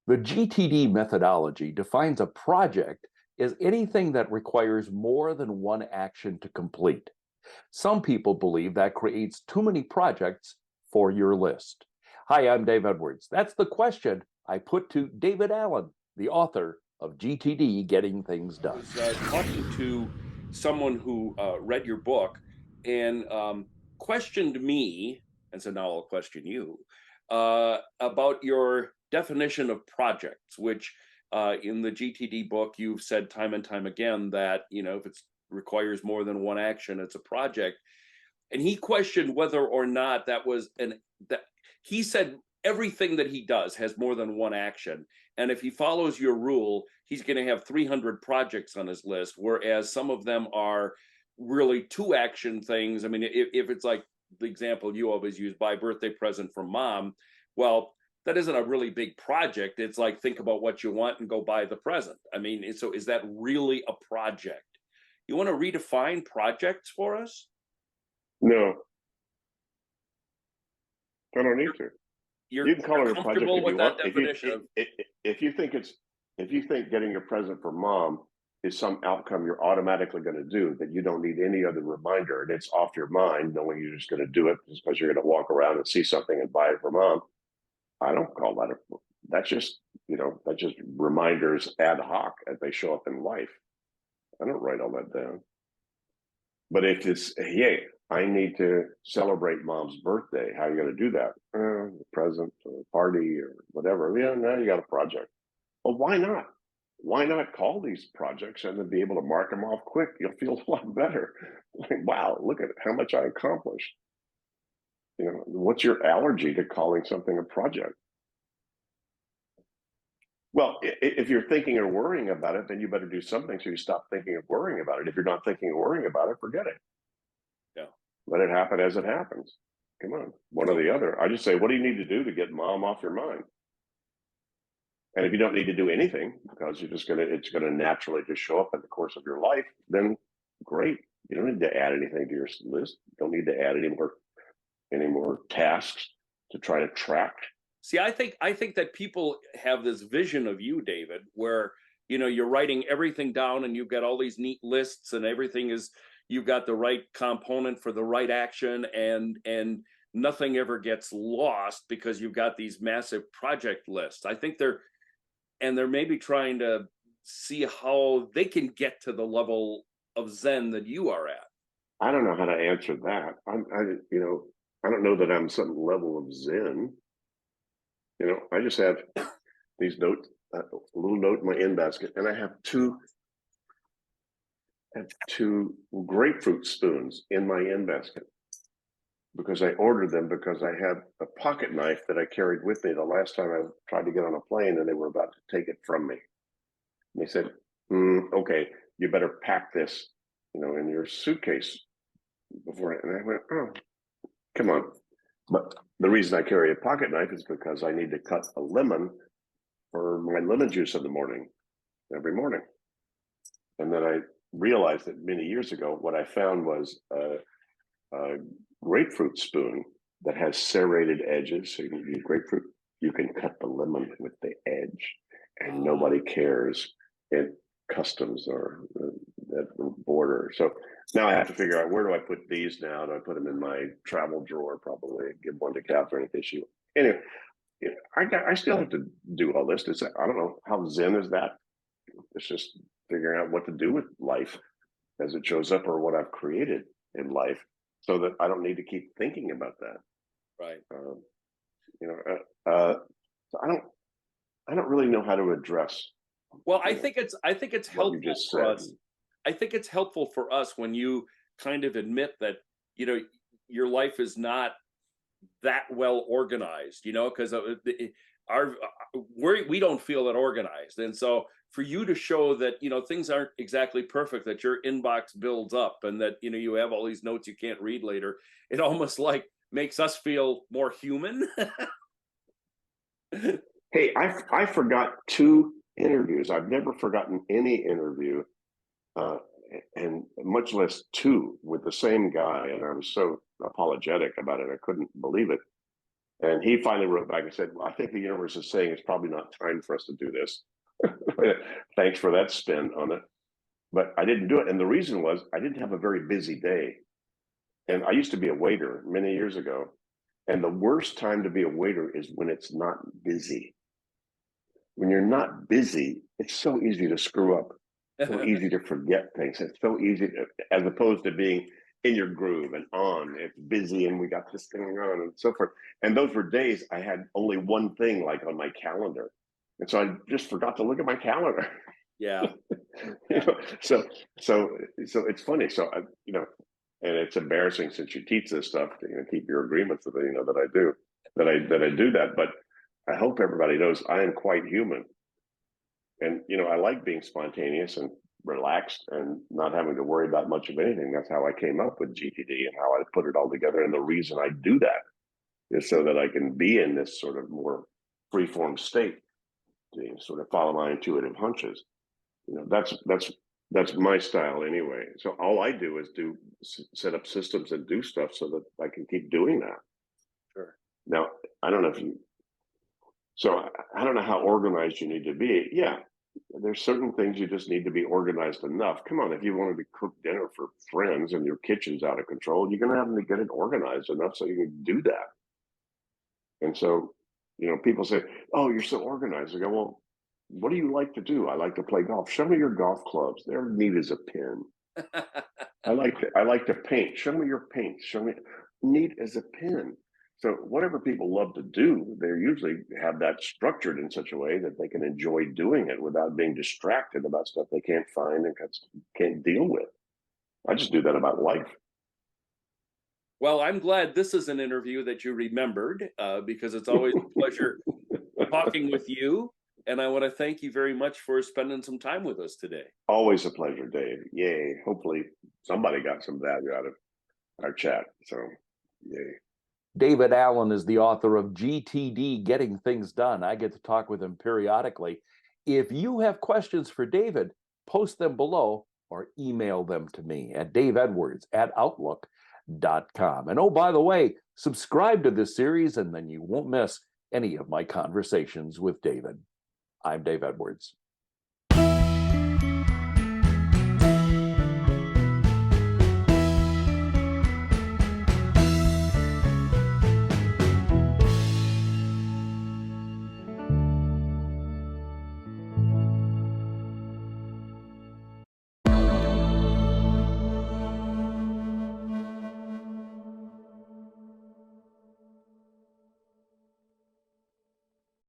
The GTD methodology defines a project as anything that requires more than one action to complete. Some people believe that creates too many projects for your list. Hi, I'm Dave Edwards. That's the question I put to David Allen, the author of GTD Getting Things I Done. was talking to someone who read your book and questioned me, and so now I'll question you about your definition of projects, which in the GTD book you've said time and time again that if it requires more than one action, it's a project. And he questioned whether or not that was an that he said everything that he does has more than one action, and if he follows your rule he's going to have 300 projects on his list, whereas some of them are really two action things. I mean, if it's like the example you always use, buy birthday present from mom, well, that isn't a really big project. It's like, think about what you want and go buy the present. I mean, so is that really a project? You want to redefine projects for us? No, I don't need to. you're You can call you're it a project comfortable if with you that want. definition of If you think getting a present for mom is some outcome you're automatically going to do, that you don't need any other reminder and it's off your mind, knowing you're just going to do it just because you're going to walk around and see something and buy it for mom. I don't call that a. That's just reminders ad hoc as they show up in life. I don't write all that down. But if it's, hey, I need to celebrate mom's birthday, how are you going to do that? A present, or a party, or whatever. Yeah, now you got a project. Well, why not? Why not call these projects and then be able to mark them off quick? You'll feel a lot better. Like, wow, look at how much I accomplished. What's your allergy to calling something a project? Well, if you're thinking or worrying about it, then you better do something so you stop thinking of worrying about it. If you're not thinking or worrying about it, forget it. yeah. Let it happen as it happens. Come on, one or the other. I just say, what do you need to do to get mom off your mind? And if you don't need to do anything because it's gonna naturally just show up in the course of your life, then great. You don't need to add anything to your list. You don't need to add any more tasks to try to track. See, I think that people have this vision of you, David, where you're writing everything down and you've got all these neat lists and everything is, you've got the right component for the right action, and nothing ever gets lost because you've got these massive project lists. I think they're maybe trying to see how they can get to the level of zen that you are at. I don't know how to answer that. I don't know that I'm some level of zen. I just have these notes, a little note in my in basket, and I have two grapefruit spoons in my in basket because I ordered them because I had a pocket knife that I carried with me the last time I tried to get on a plane and they were about to take it from me. And they said, okay, you better pack this, in your suitcase before. And I went, oh, come on. But the reason I carry a pocket knife is because I need to cut a lemon for my lemon juice in the morning, every morning. And then I realized that many years ago, what I found was a grapefruit spoon that has serrated edges. So you can use grapefruit, you can cut the lemon with the edge, and nobody cares in customs or that border. So now I have to figure out, where do I put these now? Do I put them in my travel drawer? Probably give one to Catherine if issue. Anyway, I still have to do all this. I don't know, how zen is that? It's just figuring out what to do with life as it shows up, or what I've created in life, so that I don't need to keep thinking about that. Right. So I don't really know how to address. Well, I think it's What you helpful just for said. us. I think it's helpful for us when you kind of admit that you know your life is not that well organized. Because our we don't feel that organized, and so for you to show that things aren't exactly perfect, that your inbox builds up, and that you have all these notes you can't read later, it almost like makes us feel more human. Hey, I forgot two interviews. I've never forgotten any interview, uh, and much less two with the same guy. And I was so apologetic about it. I couldn't believe it. And he finally wrote back and said, well, I think the universe is saying it's probably not time for us to do this. Thanks for that spin on it. But I didn't do it. And the reason was I didn't have a very busy day. And I used to be a waiter many years ago. And the worst time to be a waiter is when it's not busy. When you're not busy, it's so easy to screw up, so easy to forget things. It's so easy to, as opposed to being in your groove and on. It's busy and we got this thing on and so forth. And those were days I had only one thing like on my calendar. And so I just forgot to look at my calendar. Yeah. You know, so it's funny. So you know, and it's embarrassing since you teach this stuff to, you know, keep your agreements with it, you know, that I do that. But I hope everybody knows I am quite human. And you know, I like being spontaneous and relaxed and not having to worry about much of anything. That's how I came up with GTD and how I put it all together. And the reason I do that is so that I can be in this sort of more free-form state to sort of follow my intuitive hunches. You know, that's my style anyway. So all I do is set up systems and do stuff so that I can keep doing that. Sure. Now, I don't know if you, so I don't know how organized you need to be. Yeah, there's certain things you just need to be organized enough. Come on, if you want to cook dinner for friends and your kitchen's out of control, you're going to have to get it organized enough so you can do that. And so, you know, people say, "Oh, you're so organized." I go, "Well, what do you like to do?" "I like to play golf." "Show me your golf clubs. They're neat as a pin." I like to paint. "Show me your paint." "Show me." Neat as a pin. So whatever people love to do, they usually have that structured in such a way that they can enjoy doing it without being distracted about stuff they can't find and can't deal with. I just do that about life. Well, I'm glad this is an interview that you remembered, because it's always a pleasure talking with you. And I want to thank you very much for spending some time with us today. Always a pleasure, Dave. Yay. Hopefully somebody got some value out of our chat. So, yay. David Allen is the author of GTD, Getting Things Done. I get to talk with him periodically. If you have questions for David, post them below or email them to me at daveedwards@outlook.com. And oh, by the way, subscribe to this series and then you won't miss any of my conversations with David. I'm Dave Edwards.